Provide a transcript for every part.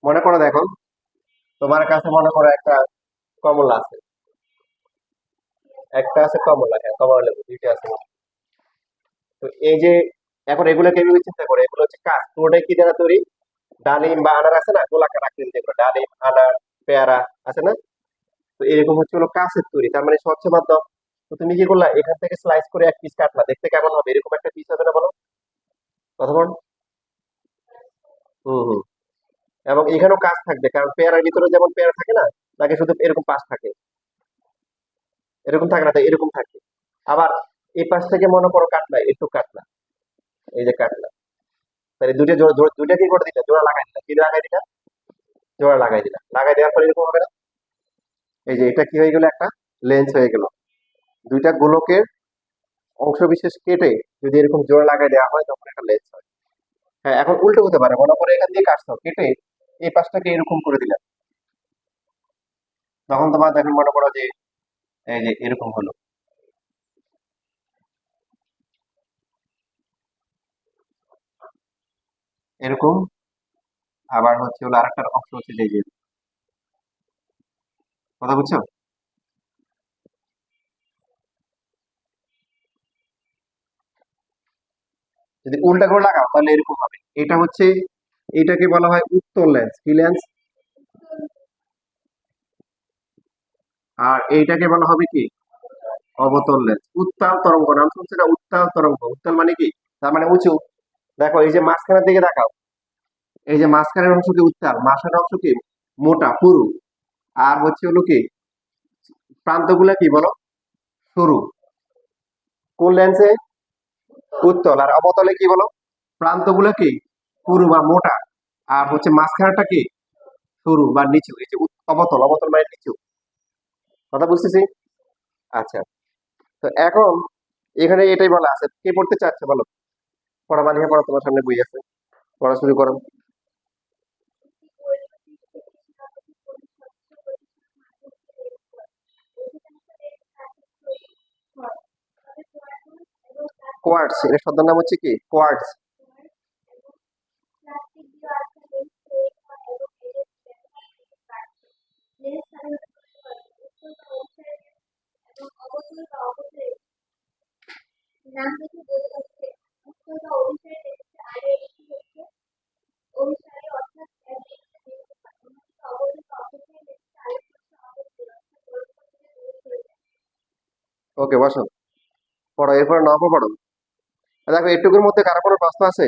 মনে করো দেখো, তোমার কাছে মনে করো একটা কমলা আছে, একটা আছে কমলা, হ্যাঁ কমলা লেবু দুইটা আছে। তো এই যে এখন এগুলোকে এভাবে চিন্তা করে, এগুলো হচ্ছে কাঠ, পুরোটাই কি দ্বারা তৈরি? ডালিম বা আনার আছে না, গোলাকার আকৃতি যেগুলো ডালিম, আনার, পেয়ারা আছে না? তো এরকম হচ্ছে হলো কাছের তৈরি, তার মানে স্বচ্ছ মাধ্যম। তো তুমি কি করলা, এখান থেকে স্লাইস করে এক পিস কাটলা, দেখতে কেমন হবে? এরকম একটা পিস হবে না বলো? কথা বল। হম হম। এবং এখানেও কাজ থাকবে, কারণ পেয়ারার ভিতরে যেমন পেয়ারা থাকে না, তাকে শুধু এরকম পাশ থাকে, এরকম থাকে না, তাই এরকম থাকে। আবার এই পাশ থেকে মনে করো কাটলা, একটু কাটলা, এই যে কাটলা, তাহলে দুইটা দুইটা কি করে দিলা, জোড়া লাগাই দিলা, কি লাগাই দিলা? জোড়া লাগাই দিলা, লাগাই দেওয়ার পরে এরকম হবে না? এই যে এটা কি হয়ে গেল, একটা লেন্স হয়ে গেল। দুইটা গোলকের অংশ বিশেষ কেটে যদি এরকম জোড়া লাগাই দেওয়া হয়, তখন একটা লেন্স হয়। হ্যাঁ, এখন উল্টো হতে পারে, মনে করো এখান দিয়ে কাটছো, কেটে এই পাশটাকে এরকম করে দিলাম, তখন তোমার দেখেন মনে করো যে এই যে এরকম হলো, এরকম। আবার হচ্ছে হলো আরেকটা অংশ হচ্ছে যে কথা বুঝছো? যদি উল্টা করে লাগাও তাহলে এরকম হবে। এটা হচ্ছে, এটাকে বলা হয় উত্তল লেন্স। কি লেন্স? আর এইটাকে বলা হবে কি? অবতল লেন্স। উত্তাল তরঙ্গ, নাম শুনছে না? উত্তাল তরঙ্গ। উত্তাল মানে কি? তার মানে উঁচু। দেখো এই যে মাঝখানের দিকে দেখাও, এই যে মাঝখানের অংশ কি উত্তাল, মাঝখানের অংশ কি মোটা পুরু, আর হচ্ছে হলো কি প্রান্তগুলা কি বলো, সরু। কোন লেন্সে? উত্তল। আর অবতলে কি বলো? প্রান্তগুলা কি পুরু বা মোটা, আর হচ্ছে মাঝখানটা কি সরু বা নিচু। এই যে অবতল, অবতল মানে নিচু। কথা বুঝতেছি? আচ্ছা। তো এখন এখানে এটাই বলা আছে, কে পড়তে চাচ্ছে বলো? পড়া মালিকা পড়া, তোমার সামনে বই আছে, পড়া শুরু করো। কোয়ার্টস, এর শব্দের নাম হচ্ছে কি? কোয়ার্টস। ওকে, বসো, পড়ো, এরপরে নব পড়ো। দেখো এটুকুর মধ্যে কারো কোনো প্রশ্ন আছে?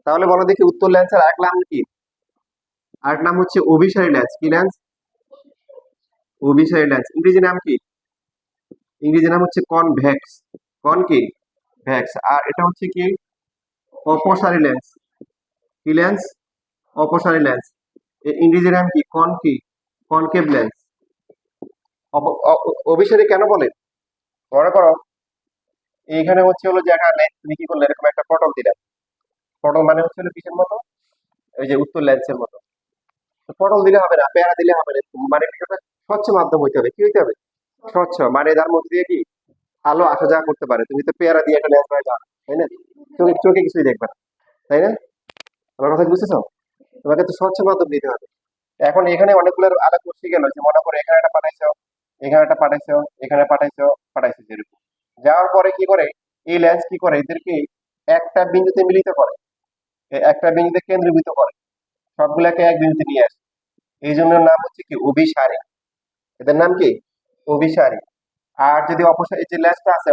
তাহলে বলো দেখি, উত্তর লেন্সের আরেক নাম কি? আরেক নাম হচ্ছে অভিসারী লেন্স। কি লেন্স? অভিসারী লেন্স। ইংরেজি নাম কি? ইংরেজি নাম হচ্ছে কনভেক্স। কন কি? ভ্যাক্স। আর এটা হচ্ছে কি? অপসারী লেন্স। কি লেন্স? অপসারী লেন্স। ইংরেজি নাম কি? কন কি? Concave lens. অভিসারী কেন বলে? মনে করো এইখানে হচ্ছে হলো যে একটা লেন্স, তুমি কি করলে, এরকম একটা পটল দিলে। পটল মানে হচ্ছে হলো কিসের মতো? ওই যে উত্তর লেন্সের মতো। তো পটল দিলে হবে না, পেয়ারা দিলে হবে না, মানে একটা স্বচ্ছ মাধ্যম হইতে হবে। কি হইতে হবে? স্বচ্ছ, মানে তার মধ্যে দিয়ে কি আলো আসা যাওয়া করতে পারে। তুমি তো পেয়ারা দিয়ে একটা লেন্স বানাই দাও, তাই না? চোখে চোখে কিছুই দেখবে না, তাই না? আমার কথা বুঝতেছো? তোমাকে তো স্বচ্ছ মাধ্যম দিতে হবে। এখন এখানে অনেকগুলো আলাদা করতে গেল, যে মনে করো এখানে একটা পাঠাইছো, এখানে একটা পাঠাইছো, এখানে পাঠাইছো, পাঠাইছো, যেরকম যাওয়ার পরে কি করে, এই লেন্স কি করে, এদেরকে একটা বিন্দুতে মিলিত করে, একটা বিন্দুতে কেন্দ্রীভূত করে, সবগুলাকে এক বিন্দুতে নিয়ে আসে। এই জন্য নাম হচ্ছে কি? অভিসারী। এদের নাম কি? অভিসারী। আর যদি অপসারী, এই যে লেন্সটা আছে,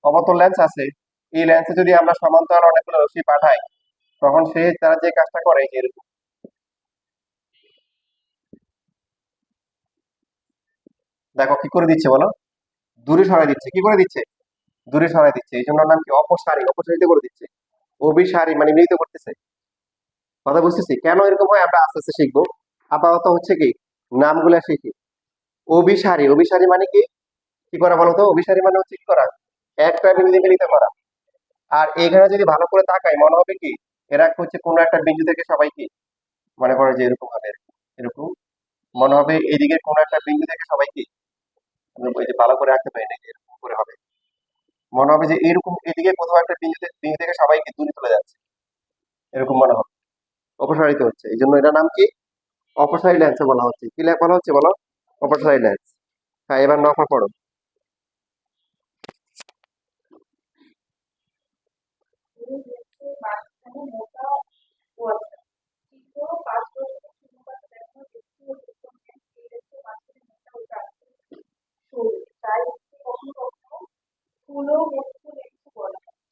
অবতল লেন্স আছে, এই লেন্সে যদি আমরা সমান্তরাল অনেকগুলো রশ্মি পাঠাই, তখন সে তারা যে কাজটা করে এই যে এরকম, দেখো কি করে দিচ্ছে বলো? দূরে সরাই দিচ্ছে। কি করে দিচ্ছে? দূরে সরাই দিচ্ছে। এই জন্য নাম কি? অপসারী, অপসারিত করে দিচ্ছে। অভিসারী মানে মিলিত করতেছে। কথা বুঝতেছি কেন এরকম হয়, আমরা আস্তে আস্তে শিখবো। আপাতত হচ্ছে কি নামগুলা শিখি। অভিসারী, অভিসারী মানে কি? কি করা বলতো? অভিসারী মানে হচ্ছে কি করা? একটা বিন্দুতে মিলিত করা। আর এখানে যদি ভালো করে তাকাই, মনে হবে কি এরা হচ্ছে কোনো একটা বিন্দু থেকে সবাই কি, মনে করে যে এরকম হবে, এরকম মনে হবে এদিকে কোনো একটা বিন্দু থেকে সবাই কি, আমি ওই যে ভালো করে আঁকতে পারি না, এরকম করে হবে। মনে হবে যে এরকম এদিকে কোথাও একটা বিন্দু বিন্দু থেকে সবাই কি দূরে চলে যাচ্ছে। এরকম মনে হবে, অপসারিত হচ্ছে, এই জন্য এটার নাম কি? অপসারী লেন্স বলা হচ্ছে। কি বলা হচ্ছে বলো? অপসারী লেন্স। হ্যাঁ, এবার নফা পড়ো।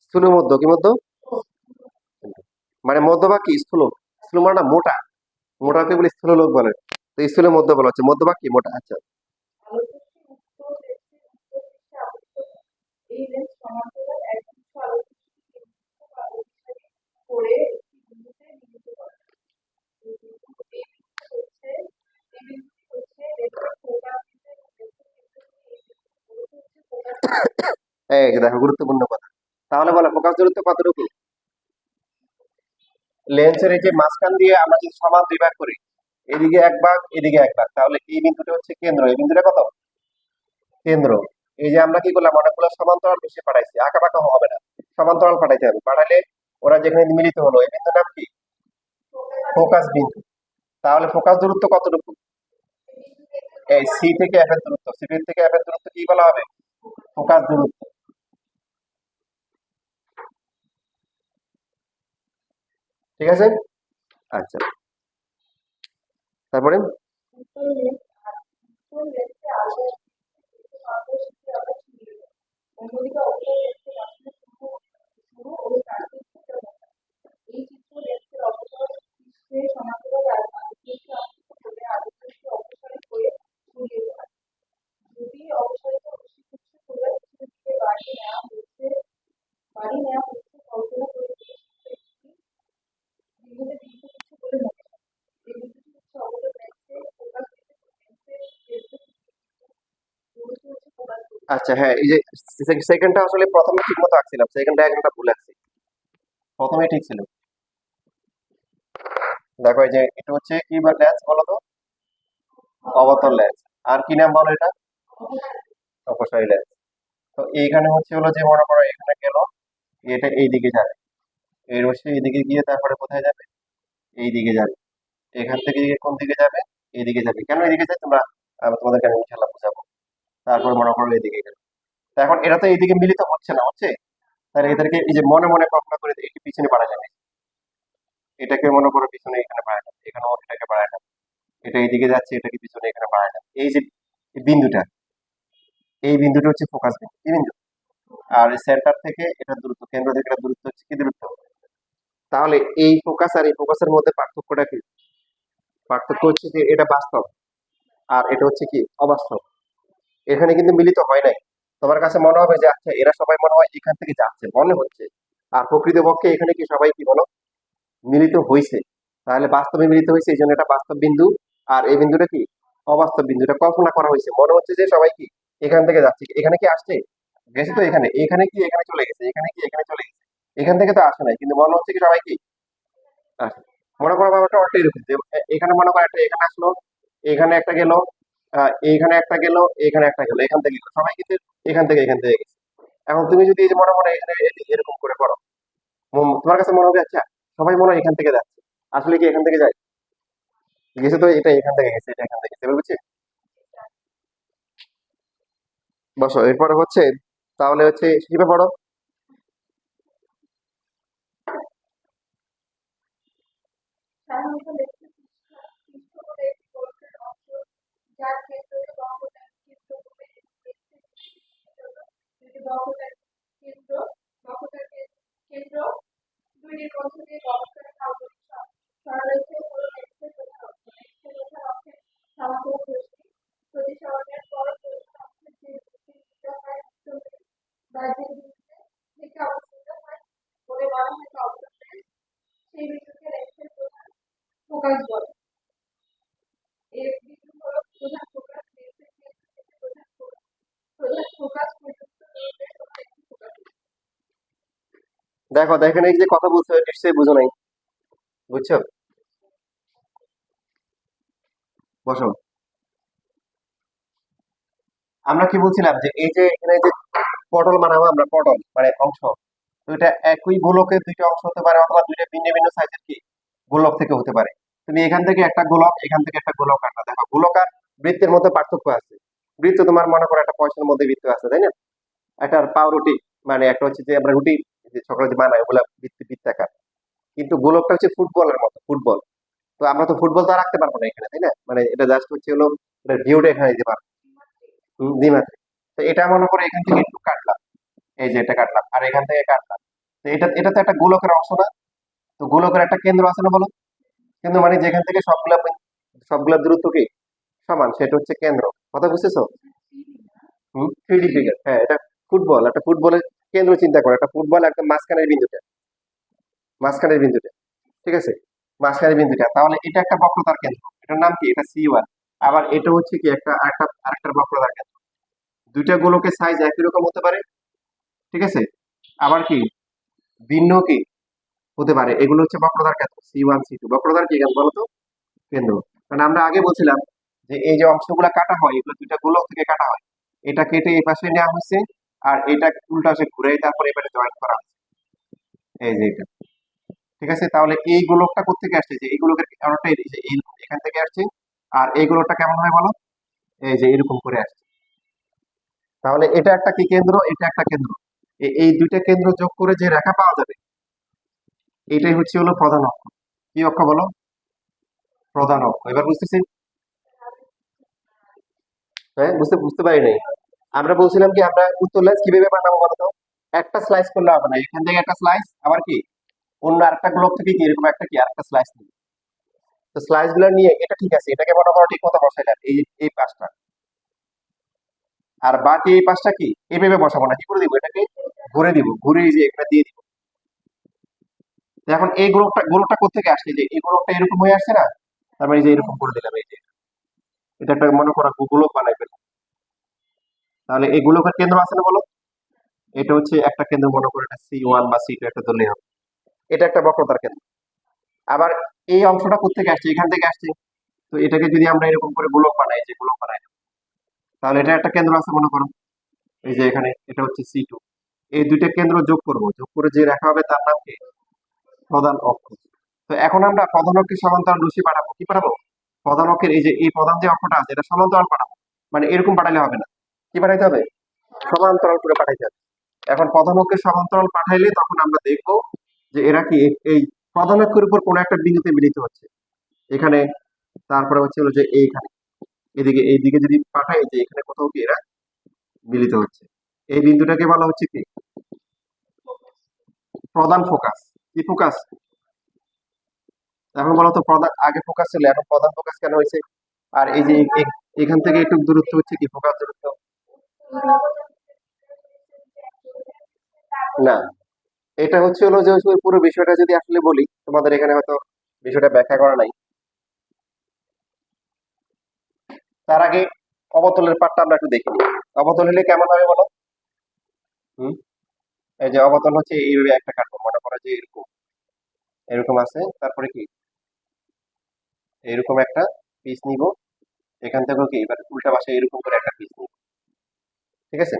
স্থূল মধ্য কি মধ্য? মানে মধ্যভাগ কি স্থূল? স্থূল মানে না মোটা, মোটাকে বলে স্থূল লোক বলে। তো স্থূলের মধ্য বলা হচ্ছে, মধ্যভাগ কি মোটা। আচ্ছা, এই যে দেখো গুরুত্বপূর্ণ কথা। তাহলে বলো ফোকাস দূরত্ব কতটুকু? লেন্সের এই যে মাঝখান দিয়ে আমরা যদি সমান দুই ভাগ করি, এদিকে এক ভাগ এদিকে এক ভাগ, তাহলে এই বিন্দুটা হচ্ছে কেন্দ্র, এই বিন্দুটা কত? কেন্দ্র। এই যে আমরা কি করলাম, অনেকগুলো সমান্তরাল বেশি পাঠাইছি, আঁকা বাঁকা হবে না, সমান্তরাল পাঠাইতে হবে, পাঠালে ওরা যেখানে মিলিত হলো এই বিন্দুর নাম কি? ফোকাস বিন্দু। তাহলে ফোকাস দূরত্ব কতটুকু? এই সি থেকে এফ এর দূরত্ব, সি থেকে এফ এর দূরত্ব কি বলা হবে? ফোকাস দূরত্ব। ঠিক আছে। আচ্ছা, তারপরে আচ্ছা, হ্যাঁ, এই যে সেকেন্ডটা আসলে প্রথমে ঠিক মতো আঁকছিলাম, সেকেন্ড ডায়াগ্রামটা ভুল আঁকছি, প্রথমে ঠিক ছিল। দেখো এই যে এটা হচ্ছে কি লেন্স বলো তো? অবতল লেন্স। আর কি নাম বলো এটা? অপসারী লেন্স। তো এইখানে হচ্ছে হলো যে মনে করো এখানে গেল, এটা এই দিকে যাবে, এই রশ্মি এইদিকে গিয়ে তারপরে কোথায় যাবে? এই দিকে যাবে। এখান থেকে কোন দিকে যাবে? এইদিকে যাবে। কেন এদিকে যায় তোমরা, আমি তোমাদেরকে আমি ইনশাল্লাহ বুঝাবো। তারপরে মনে করো এইদিকে গেল। তো এখন এটা তো এইদিকে মিলিত হচ্ছে না, হচ্ছে, তাহলে এদেরকে এই যে মনে মনে কল্পনা করে একটু পিছনে বাড়া যাবে। এটাকে মনে করো পিছনে এখানে বাড়ায় যাবে, এখানেও এটাকে বাড়ায় যাবে, এটা এইদিকে যাচ্ছে, এটাকে পিছনে এখানে বাড়ায় যাবে। এই যে এই বিন্দুটা, এই বিন্দুটা হচ্ছে ফোকাস বিন্দু, কি বিন্দু? আর সেন্টার থেকে এটা দূরত্ব, কেন্দ্র থেকে এটা দূরত্ব হচ্ছে কি দূরত্ব? তাহলে এই ফোকাস আর এই ফোকাসের মধ্যে পার্থক্যটা কি? পার্থক্য হচ্ছে যে এটা বাস্তব আর এটা হচ্ছে কি অবাস্তব। এখানে কিন্তু মিলিত হয় নাই। তোমার কাছে মনে হবে যে আচ্ছা এরা সবাই মনে হয় এখান থেকে যাচ্ছে মনে হচ্ছে, আর প্রকৃতপক্ষে এখানে কি সবাই কি বলো মিলিত হয়েছে। তাহলে বাস্তবে মিলিত হয়েছে, এই জন্য এটা বাস্তব বিন্দু। আর এই বিন্দুটা কি অবাস্তব বিন্দু, এটা কল্পনা করা হয়েছে, মনে হচ্ছে যে সবাই কি এখান থেকে যাচ্ছে, এখানে কি আসছে? গেছে তো এখানে, এখানে কি এখানে চলে গেছে, এখানে কি এখানে চলে গেছে, এখান থেকে তো আসে নাই, কিন্তু মনে হচ্ছে কি সবাই কি আসে। মনে করো ব্যাপারটা অর্থ এরকম যে এখানে মনে করো একটা এখানে আসলো, এখানে একটা গেল, এইখানে একটা গেল, এখানে একটা গেল, এখান থেকে গেল, সবাই কিন্তু এখান থেকে গেছে। এখন তুমি যদি এই যে মনে মনে এখানে এরকম করে করো, তোমার কাছে মনে হবে আচ্ছা সবাই মনে হয় এখান থেকে যাচ্ছে, আসলে কি এখান থেকে যায়? গেছে তো, এটা এখান থেকে গেছে, এটা এখান থেকে গেছে, এবার বুঝছি। বসো, এরপরে হচ্ছে, তাহলে হচ্ছে শিখে পড়ো। দেখো দেখেন এই যে কথা বলছো নিশ্চয়ই বুঝো নাই, বুঝছো? বসো, আমরা কি বলছিলাম যে এই যে এখানে যে পটল বানাবো আমরা, পটল মানে অংশ, তো এটা একই গোলকের দুইটা অংশ হতে পারে, অথবা দুইটা ভিন্ন ভিন্ন সাইজের কি গোলক থেকে হতে পারে। তুমি এখান থেকে একটা গোলক, এখান থেকে একটা গোলক আনলা, দেখো গোলক আর বৃত্তের মধ্যে পার্থক্য আছে। বৃত্ত তোমার মনে করো একটা পয়সার মধ্যে বৃত্ত আছে, তাই না? একটা পাউরুটি, মানে একটা হচ্ছে যে আমরা রুটি যে সকালে যে বানাই ওগুলা বৃত্তাকার। কিন্তু গোলকটা হচ্ছে ফুটবলের মতো, ফুটবল। তো আমরা তো ফুটবল তো আর রাখতে পারবো না এখানে, তাই না? মানে এটা জাস্ট হচ্ছে হলো এটা ভিউটা এখানে দিতে পারবো। দ্বিমাত্রিক। তো এটা মনে করো এখান থেকে একটু কাটলাম, এই যে এটা কাটলাম আর এখান থেকে কাটলাম। তো এটা তো একটা গোলকের অংশ না? তো গোলকের একটা কেন্দ্র আছে না বলো? কেন্দ্র মানে যেখান থেকে সবগুলা দূরত্ব কি সমান, সেটা হচ্ছে কেন্দ্র। কথা বুঝতেছো? থ্রি ডি ফিগার, হ্যাঁ। এটা ফুটবল, একটা ফুটবলের কেন্দ্র চিন্তা করো, একটা ফুটবল একদম মাঝখানের বিন্দুটা, মাঝখানের বিন্দুটা, ঠিক আছে? মাঝখানের বিন্দুটা, তাহলে এটা একটা বক্রতার কেন্দ্র, এটার নাম কি? এটা C1। আবার এটা হচ্ছে কি একটা আরেকটা বক্রতার কেন্দ্র। দুইটা গোলকের সাইজ একই রকম হতে পারে, ঠিক আছে? আবার কি ভিন্ন কি হতে পারে, এগুলো হচ্ছে বক্রতার কেন্দ্র, C1 C2। বক্রতার কি কেন্দ্র বলো তো? কেন্দ্র। কারণ আমরা আগে বলছিলাম যে এই যে অংশগুলো কাটা হয় এগুলো দুইটা গোলক থেকে কাটা হয়। এটা কেটে এই পাশে নেওয়া হয়েছে, আর এটা উল্টা পাশে ঘুরে তারপরে এবারে জয়েন করা হয়েছে, এই যে এটা, ঠিক আছে? তাহলে এই গোলকটা কোত্থেকে আসছে? যে এই গোলকের কারণটা এই যে এখান থেকে আসছে। আর এই গোলকটা কেমন হয় বলো? এই যে এরকম করে আসছে। তাহলে এটা একটা কি কেন্দ্র, এটা একটা কেন্দ্র। এই দুইটা কেন্দ্র যোগ করে যে রেখা পাওয়া যাবে, এটাই হচ্ছে হলো প্রধান অক্ষ। কি অক্ষ বলো? প্রধান অক্ষ। এবার বুঝতেছি? হ্যাঁ, বুঝতে বুঝতে পারি নাই। আমরা বলছিলাম কি আমরা উত্তর লেন্স কিভাবে বানাবো বলতো? একটা স্লাইস করলে হবে না, এখান থেকে একটা স্লাইস, আবার কি অন্য আরেকটা গ্লোব থেকে কি এরকম একটা কি আরেকটা স্লাইস নিবে। তো স্লাইস গুলো নিয়ে এটা ঠিক আছে, এটাকে মনে করো ঠিক মতো বসাইলাম এই পাশটা, আর বাকি এই পাশটা কি এইভাবে বসাবো না, কি করে দিব? এটাকে ঘুরে দিব, ঘুরে এই যে এটা দিয়ে দিব। তো এখন এই গোলকটা কোত্থেকে আসছে? যে এই গোলকটা এরকম হয়ে আসছে না, তারপরে এই যে এরকম করে দিলাম, এই যে এটা একটা মনে করো গোলক বানাই ফেললাম। তাহলে এই গোলকের কেন্দ্র আছে না বলো? এটা হচ্ছে একটা কেন্দ্র, মনে করো এটা C1 বা C2 একটা ধরলেই হবে। এটা একটা বক্রতার কেন্দ্র। আবার এই অংশটা কোত্থেকে আসছে? এখান থেকে আসছে। তো এটাকে যদি আমরা এরকম করে গোলক বানাই, যে গোলক বানাই, তাহলে এটা একটা কেন্দ্র আছে মনে করো, এই যে এখানে এটা হচ্ছে C2। এই দুইটা কেন্দ্র যোগ করব, যোগ করে যে রেখা হবে তার নাম কি? প্রধান অক্ষ। তো এখন আমরা প্রধান অক্ষের সমান্তরাল রশ্মি পাঠাবো, কি পাঠাবো? প্রধান অক্ষের এই যে এই প্রধান যে অক্ষটা আছে এটা সমান্তরাল পাঠাবো। মানে এরকম পাঠালে হবে না, কি পাঠাইতে হবে? সমান্তরাল করে পাঠাইতে হবে। এখন প্রধান অক্ষের সমান্তরাল পাঠাইলে তখন আমরা দেখবো যে এরা কি এই প্রধান অক্ষের উপর কোন একটা বিন্দুতে মিলিত হচ্ছে, এখানে, তারপরে হচ্ছে হলো যে এইখানে, এদিকে এইদিকে যদি পাঠাই যে এখানে কোথাও কি এরা মিলিত হচ্ছে। এই বিন্দুটাকে বলা হচ্ছে কি? প্রধান ফোকাস। কি ফোকাস? এখন বলো তো, প্রধান আগে ফোকাস ছিল, এখন প্রধান ফোকাস কেন হয়েছে? আর এই যে এখান থেকে একটু দূরত্ব হচ্ছে কি ফোকাস দূরত্ব? না, এটা হচ্ছে হলো যে ওই পুরো বিষয়টা যদি আসলে বলি, তোমাদের এখানে হয়তো বিষয়টা ব্যাখ্যা করা নাই। তার আগে অবতলের পাঠটা আমরা একটু দেখে নিই। অবতল হলে কেমন হবে বলো? হুম, এই যে অবতল হচ্ছে এইভাবে একটা কাটবো, মনে করো যে এরকম, এরকম আছে, তারপরে কি এরকম একটা পিস নিব, এখান থেকেও কি এবার উল্টা পাশে এরকম করে একটা পিস নিব, ঠিক আছে?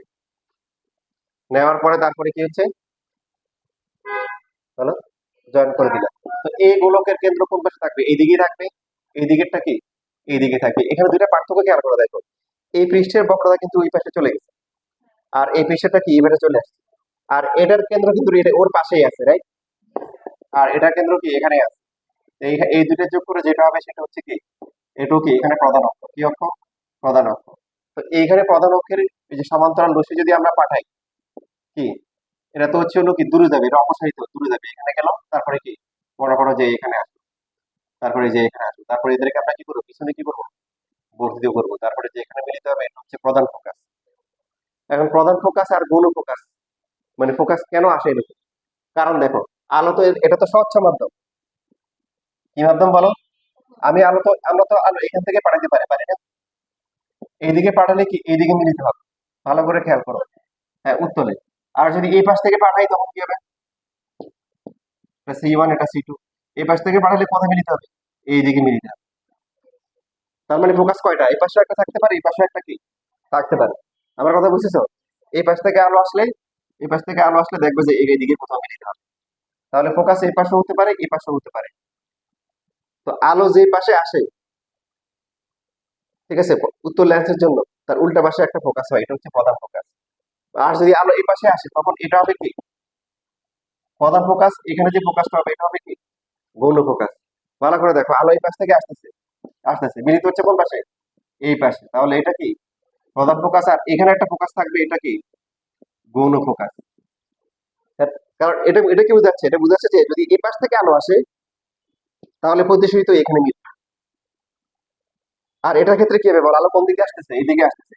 নেওয়ার পরে তারপরে কি হচ্ছে বলো? জয়েন করে দিলাম। তো এই গোলকের কেন্দ্র কোন পাশে থাকবে? এইদিকে থাকবে। এই দিকেরটা কি এইদিকে থাকবে। এখানে দুইটা পার্থক্য খেয়াল করে দেখো, এই পৃষ্ঠের বক্রতা কিন্তু ওই পাশে চলে গেছে, আর এই পৃষ্ঠটা কি এবারে চলে আসছে। আর এটার কেন্দ্র কিন্তু এটা ওর পাশেই আছে, রাইট? আর এটার কেন্দ্র কি এখানে আছে। এই দুইটা যোগ করে যেটা হবে সেটা হচ্ছে কি, এটাও কি এখানে প্রধান অক্ষ। কি অক্ষ? প্রধান অক্ষ। তো এইখানে প্রধান অক্ষের এই যে সমান্তরাল রশ্মি যদি আমরা পাঠাই, কি এটা তো হচ্ছে হলো কি দূরে যাবে, এটা অপসারিত দূরে যাবে, এখানে গেল, তারপরে কি মনে করো যে এখানে আসবে, তারপরে যে এখানে আসবে, তারপরে এদেরকে আমরা কি করবো, পিছনে কি করবো, বর্ধিত করবো, তারপরে যে এখানে মিলিত হবে, এটা হচ্ছে প্রধান ফোকাস। এখন প্রধান ফোকাস আর গৌণ ফোকাস, মানে ফোকাস কেন আসে এরকম? কারণ দেখো, আলো তো এটা তো স্বচ্ছ মাধ্যম। কি মাধ্যম বলো? আমরা তো আলো এখান থেকে পাঠাতে পারি না? এইদিকে পাঠালে কি এইদিকে মিলিত হবে, ভালো করে খেয়াল করো। হ্যাঁ, উত্তলে। আর যদি এই পাশ থেকে পাঠাই তখন কি হবে? এটা C1, এটা C2। এই পাশ থেকে পাঠালে কোথায় মিলিত হবে? এইদিকে মিলিত হবে। তার মানে ফোকাস কয়টা? এই পাশে একটা থাকতে পারে, এই পাশে একটা কি থাকতে পারে। আমার কথা বুঝতেছো? এই পাশ থেকে আলো আসলে এই পাশ থেকে আলো আসলে দেখবে যে এই দিকে কোথাও মিলিত হবে। তাহলে ফোকাস এই পাশে হতে পারে, এই পাশে হতে পারে। তো আলো যে পাশে আসে, ঠিক আছে, উত্তর লেন্সের জন্য তার উল্টা পাশে একটা ফোকাস হয়, এটা হচ্ছে প্রধান ফোকাস। আর যদি আলো এই পাশে আসে তখন এটা হবে কি প্রধান ফোকাস, এখানে যে ফোকাসটা হবে এটা হবে কি গৌণ ফোকাস। ভালো করে দেখো, আলো এই পাশ থেকে আসতেছে, আসতেছে মিলিত হচ্ছে কোন পাশে, এই পাশে। তাহলে এটা কি প্রধান ফোকাস, আর এখানে একটা ফোকাস থাকবে, এটা কি গৌণ ফোকাস। কারণ এটা এটা কি বোঝাচ্ছে, এটা বোঝাচ্ছে যে যদি এই পাশ থেকে আলো আসে তাহলে প্রতিসরিত এখানে মিলবে। আর এটার ক্ষেত্রে কি হবে বল, আলো কোন দিকে আসতেছে, এই দিকে আসতেছে।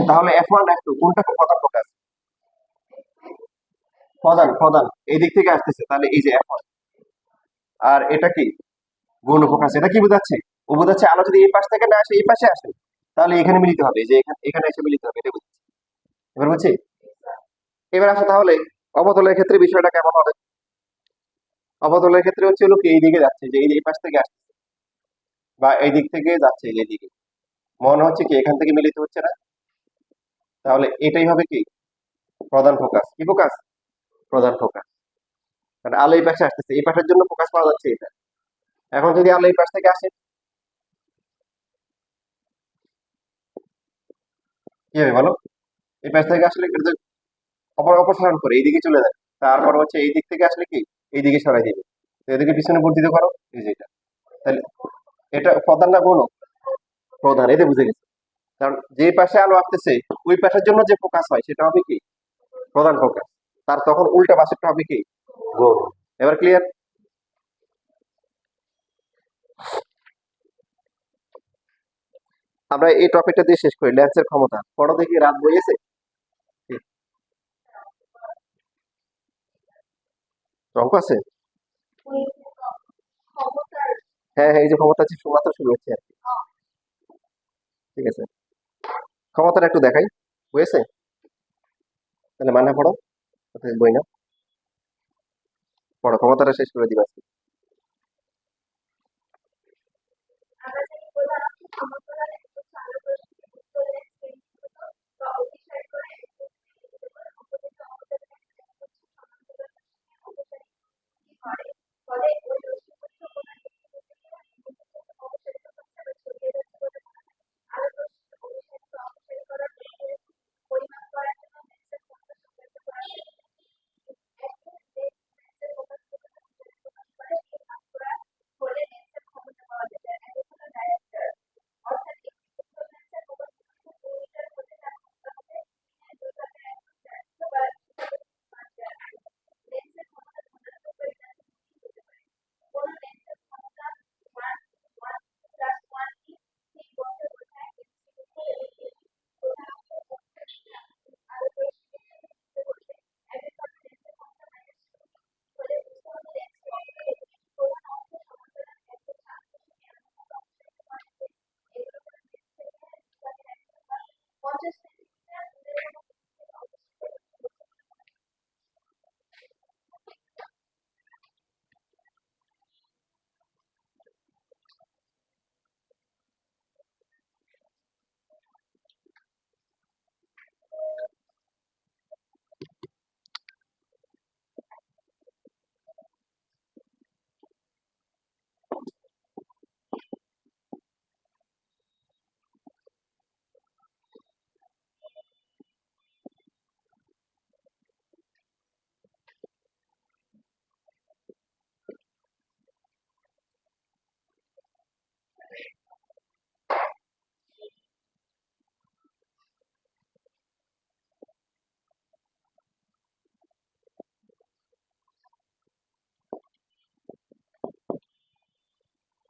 তাহলে F1 F2 কোনটা প্রধান ফোকাস, প্রধান প্রধান এই দিক থেকে আসতেছে, তাহলে এই যে F1। আর এটা কি গৌণ ফোকাস। এটা কি বোঝাচ্ছে, ও বোঝাচ্ছে আলো যদি এই পাশ থেকে না আসে এই পাশে আসে তাহলে এখানে মিলিত হবে, এই যে এখানে এখানে এসে মিলিত হবে, এটা বুঝছি। এবার বুঝছি। এবার আসো তাহলে অবতলের ক্ষেত্রে বিষয়টা কেমন হবে। অবতলের ক্ষেত্রে হচ্ছে হলো কি এই দিকে যাচ্ছে, যে এই পাশ থেকে আসছে বা এই দিক থেকে যাচ্ছে, এই দিকে মনে হচ্ছে কি এখান থেকে মিলিত হচ্ছে না, তাহলে এটাই হবে কি প্রধান ফোকাস। কি ফোকাস, প্রধান ফোকাস। মানে আলো এই পাশে আসতেছে, এই পাশের জন্য ফোকাস পাওয়া যাচ্ছে এটা। এখন যদি আলো এই পাশ থেকে আসে কি হবে বলো, এই পাশ থেকে আসলে এটা তো অপসারণ করে এইদিকে চলে যায়, তারপর হচ্ছে এই দিক থেকে আসলে কি এইদিকে সরাই দিবে, তো এদিকে পিছনে বর্ধিত করো, এই যে এটা। তাহলে এটা প্রধান না গৌণ, প্রধান, এটা বুঝে গেছে। কারণ যে পাশে আলো আসতেছে ওই পাশের জন্য যে ফোকাস হয় সেটা হবে কি প্রধান ফোকাস, তার তখন উল্টা পাশেরটা হবে কি গৌণ। এবার ক্লিয়ার। আমরা এই টপিকটা দিয়ে শেষ করি, লেন্সের ক্ষমতা। পড়ো দেখি, রাত বইয়েছে। অঙ্ক আছে, হ্যাঁ হ্যাঁ, এই যে ক্ষমতা আছে মাত্র শুরু হচ্ছে আর কি। ঠিক আছে, ক্ষমতাটা একটু দেখাই, বুঝেছে? তাহলে মানে পড়ো, কোথায় বই না, পড়ো, ক্ষমতাটা শেষ করে দিবা।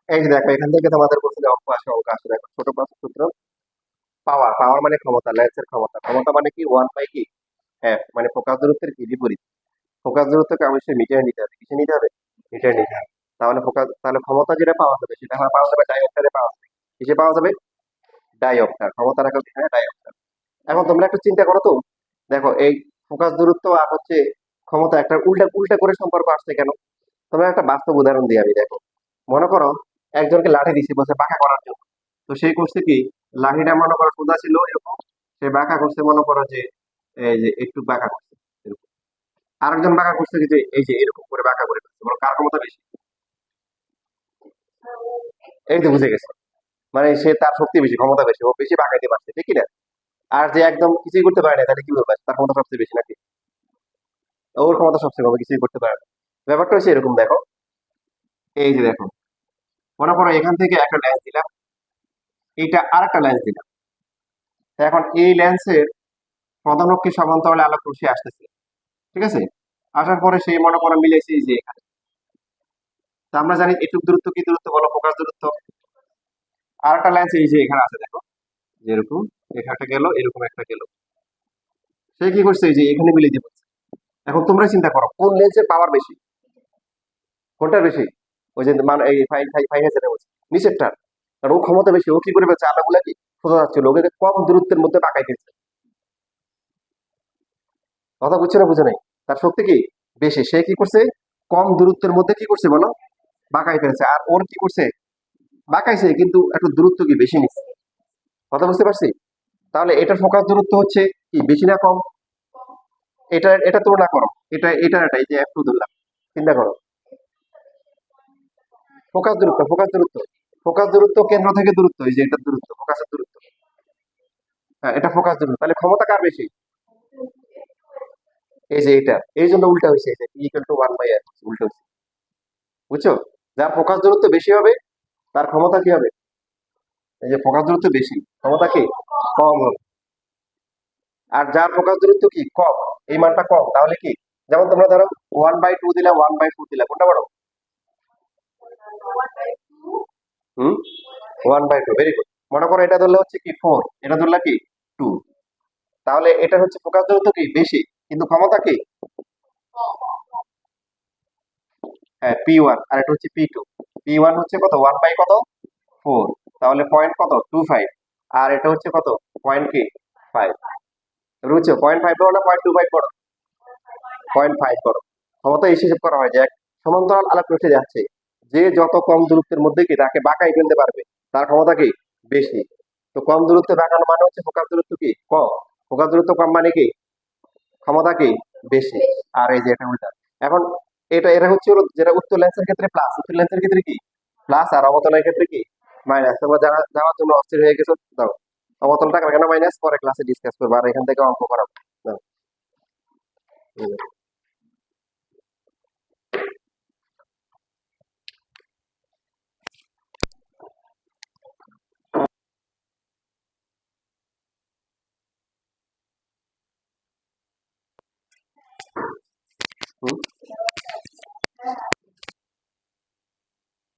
এই যে দেখো, এখান থেকে তোমাদের বলছিল অঙ্ক আসে, অঙ্ক আসে। দেখো ছোট প্রশ্ন সূত্র, পাওয়ার, পাওয়ার মানে ক্ষমতা, লেন্সের ক্ষমতা। ক্ষমতা মানে কি ওয়ান বাই কি এফ, মানে ফোকাস দূরত্বের কি বিপরীত। ফোকাস দূরত্বকে অবশ্যই মিটারে নিতে হবে, কিসে নিতে হবে, মিটারে নিতে হবে। তাহলে ফোকাস, তাহলে ক্ষমতা যেটা পাওয়া যাবে সেটা পাওয়া যাবে ডায়োপ্টারে পাওয়া যাবে। কিসে পাওয়া যাবে, ডায়োপ্টার। ক্ষমতা রাখো এখানে ডায়োপ্টার। এখন তোমরা একটু চিন্তা করো তো, দেখো এই ফোকাস দূরত্ব আর হচ্ছে ক্ষমতা একটা উল্টা উল্টা করে সম্পর্ক আসছে কেন। তোমরা একটা বাস্তব উদাহরণ দিই আমি, দেখো মনে করো একজনকে লাঠি দিছি বলছে বাঁকা করার জন্য, তো সেই করছে কি লাঠিটা মনে করো সোজা ছিল এরকম, সে বাঁকা করছে মনে করো যে এই যে একটু বাঁকা করছে এরকম। আরেকজন বাঁকা করছে কি যে এই যে এরকম করে বাঁকা করে ফেলছে, বলো কার ক্ষমতা বেশি? এই তো বুঝে গেছে, মানে সে তার শক্তি বেশি, ক্ষমতা বেশি, ও বেশি বাঁকাইতে পারছে, ঠিক কি না? আর যে একদম কিছুই করতে পারে না, তাহলে কি বলবো তার ক্ষমতা সবচেয়ে বেশি নাকি? ওর ক্ষমতা সবচেয়ে কম, কিছুই করতে পারে না। ব্যাপারটা হচ্ছে এরকম, দেখো এই যে দেখো, মনে করো এখান থেকে একটা লেন্স দিলাম, এইটা আর একটা লেন্স দিলাম। তো এখন এই লেন্সের প্রধান অক্ষে সমান্তরালে আলোক রশ্মি আসতেছে, ঠিক আছে? আসার পরে সেই মনে করো মিলেছে এই যে এখানে। তো আমরা জানি এটুক দূরত্ব কি দূরত্ব বলো, ফোকাস দূরত্ব। আর একটা লেন্স এই যে এখানে আছে দেখো, যেরকম এখানে গেল, এরকম একটা গেল, সে কি করছে এই যে এখানে মিলিয়ে দিচ্ছে। এখন তোমরা চিন্তা করো কোন লেন্সের পাওয়ার বেশি, কোনটা বেশি? ওই যে মান এই ফাইভ ফাইভ ফাইভ হাজার বলছে নিচেরটার। কারণ ও ক্ষমতা বেশি, ও কি করে ফেলছে আলোগুলা কি সোজা যাচ্ছিল, ওকে কম দূরত্বের মধ্যে পাকাই ফেলছে। কথা বুঝছে না, বুঝে নাই? তার শক্তি কি বেশি, সে কি করছে কম দূরত্বের মধ্যে কি করছে বলো, বাঁকাই ফেলছে। আর ওর কি করছে, বাঁকাইছে কিন্তু একটু দূরত্ব কি বেশি নিচ্ছে। কথা বুঝতে পারছি? তাহলে এটার ফোকাস দূরত্ব হচ্ছে কি বেশি না কম? এটা এটা তুলনা করো, এটা এই যে একটু ধরলাম, চিন্তা করো। ফোকাস দূরত্ব কেন্দ্র থেকে দূরত্ব, এই যে এটার দূরত্ব, ফোকাসের দূরত্ব। হ্যাঁ, এটা ফোকাস দূরত্ব, তাহলে ক্ষমতা কার বেশি? এই যে এটা, এই জন্য উল্টা হয়েছে, এই যে ইকুয়াল টু ওয়ান বাই আর, উল্টা হয়েছে। বুঝছো? যার ফোকাস দূরত্ব বেশি হবে তার ক্ষমতা কি হবে? এই যে ফোকাস দূরত্ব বেশি, ক্ষমতা কি কম হবে। আর যার ফোকাস দূরত্ব কি কম, এই মানটা কম, তাহলে কি, যেমন তোমরা ধরো 1/2 দিলা, 1/4 দিলা, কোনটা বড়? হুম, 1/2, ভেরি গুড। মনে করো এটা ধরলে হচ্ছে কি 4, এটা ধরলে কি 2, তাহলে এটা হচ্ছে ফোকাস দূরত্ব কি বেশি, কিন্তু ক্ষমতা কি? হ্যাঁ, P1, আর এটা হচ্ছে P2। P1 হচ্ছে কত, 1 বাই কত, 4, তাহলে পয়েন্ট কত, 25। আর এটা হচ্ছে কত, পয়েন্ট কি 5। বুঝছো, 0.5 বড় না 0.25 বড়? 0.5 বড়। ক্ষমতা এই হিসেব করা হয় যে এক সমান্তরাল আলোক রশ্মি যাচ্ছে, যে যত কম দূরত্বের মধ্যে কি তাকে বাঁকাই ফেলতে পারবে, তার ক্ষমতা কি বেশি। তো কম দূরত্বে বাঁকানো মানে হচ্ছে ফোকাস দূরত্ব কি কম, ফোকাস দূরত্ব কম মানে কি ক্ষমতা কি বেশি। আর এই যে এটা উল্টা। এখন এটা হচ্ছে হলো যেটা উত্তর লেন্সের ক্ষেত্রে প্লাস, উত্তর লেন্সের ক্ষেত্রে কি প্লাস, আর অবতলের ক্ষেত্রে কি মাইনাস। তোমরা যারা যাওয়ার জন্য অস্থির হয়ে গেছো, দাও অবতলটা কেন মাইনাস, পরে ক্লাসে ডিসকাস করবো, আর এখান থেকে অঙ্ক করাবো। দাও। হুম।